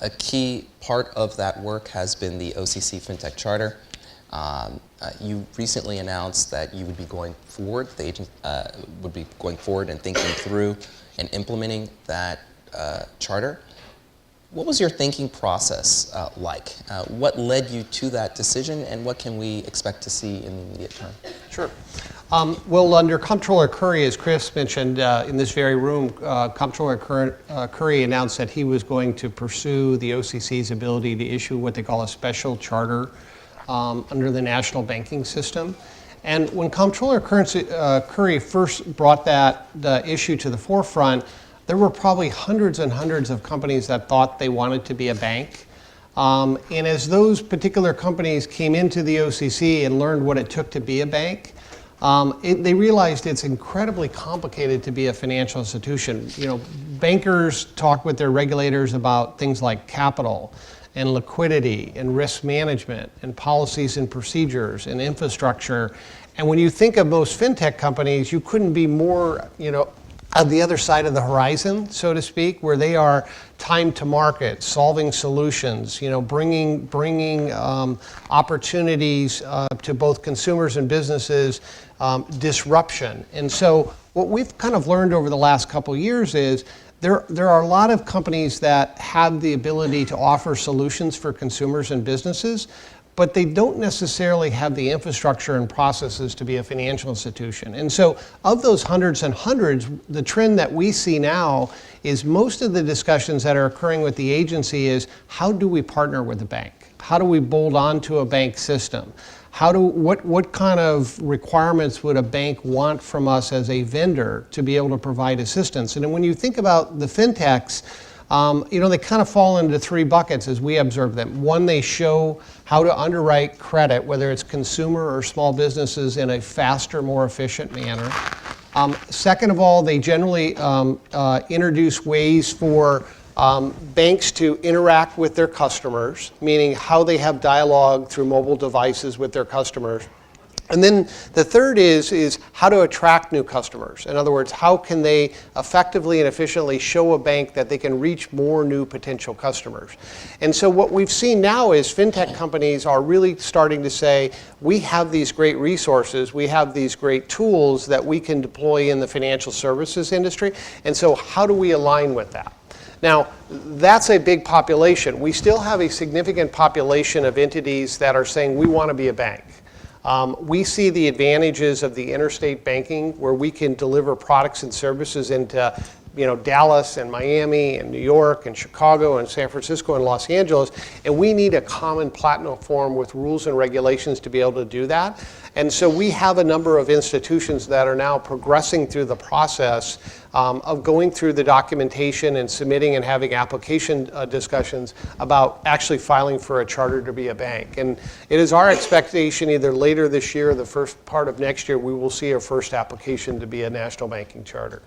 A key part of that work has been the OCC Fintech Charter. You recently announced that you would be going forward, the agent would be going forward and thinking through and implementing that charter. What was your thinking process like? What led you to that decision, and what can we expect to see in the immediate term? Sure. Well, under Comptroller Curry, as Chris mentioned, in this very room, Comptroller Curry announced that he was going to pursue the OCC's ability to issue what they call a special charter under the national banking system. And when Comptroller Curry first brought that issue to the forefront, there were probably hundreds and hundreds of companies that thought they wanted to be a bank. And as those particular companies came into the OCC and learned what it took to be a bank, they realized it's incredibly complicated to be a financial institution. You know, bankers talk with their regulators about things like capital and liquidity and risk management and policies and procedures and infrastructure. And when you think of most fintech companies, you couldn't be more, on the other side of the horizon, so to speak, where they are time to market, solving solutions, bringing opportunities to both consumers and businesses, disruption. And so what we've kind of learned over the last couple of years is there are a lot of companies that have the ability to offer solutions for consumers and businesses, but they don't necessarily have the infrastructure and processes to be a financial institution. And so of those hundreds and hundreds, the trend that we see now is most of the discussions that are occurring with the agency is, how do we partner with a bank? How do we bolt on to a bank system? What kind of requirements would a bank want from us as a vendor to be able to provide assistance? And when you think about the fintechs, they kind of fall into three buckets as we observe them. One, they show how to underwrite credit, whether it's consumer or small businesses, in a faster, more efficient manner. Second of all, they generally introduce ways for banks to interact with their customers, meaning how they have dialogue through mobile devices with their customers. And then the third is how to attract new customers. In other words, how can they effectively and efficiently show a bank that they can reach more new potential customers? And so what we've seen now is fintech companies are really starting to say, we have these great resources, we have these great tools that we can deploy in the financial services industry, and so how do we align with that? Now, that's a big population. We still have a significant population of entities that are saying, we want to be a bank. We see the advantages of the interstate banking, where we can deliver products and services into Dallas and Miami and New York and Chicago and San Francisco and Los Angeles, and we need a common platform with rules and regulations to be able to do that. And so we have a number of institutions that are now progressing through the process of going through the documentation and submitting and having application discussions about actually filing for a charter to be a bank. And it is our expectation either later this year or the first part of next year, we will see our first application to be a national banking charter.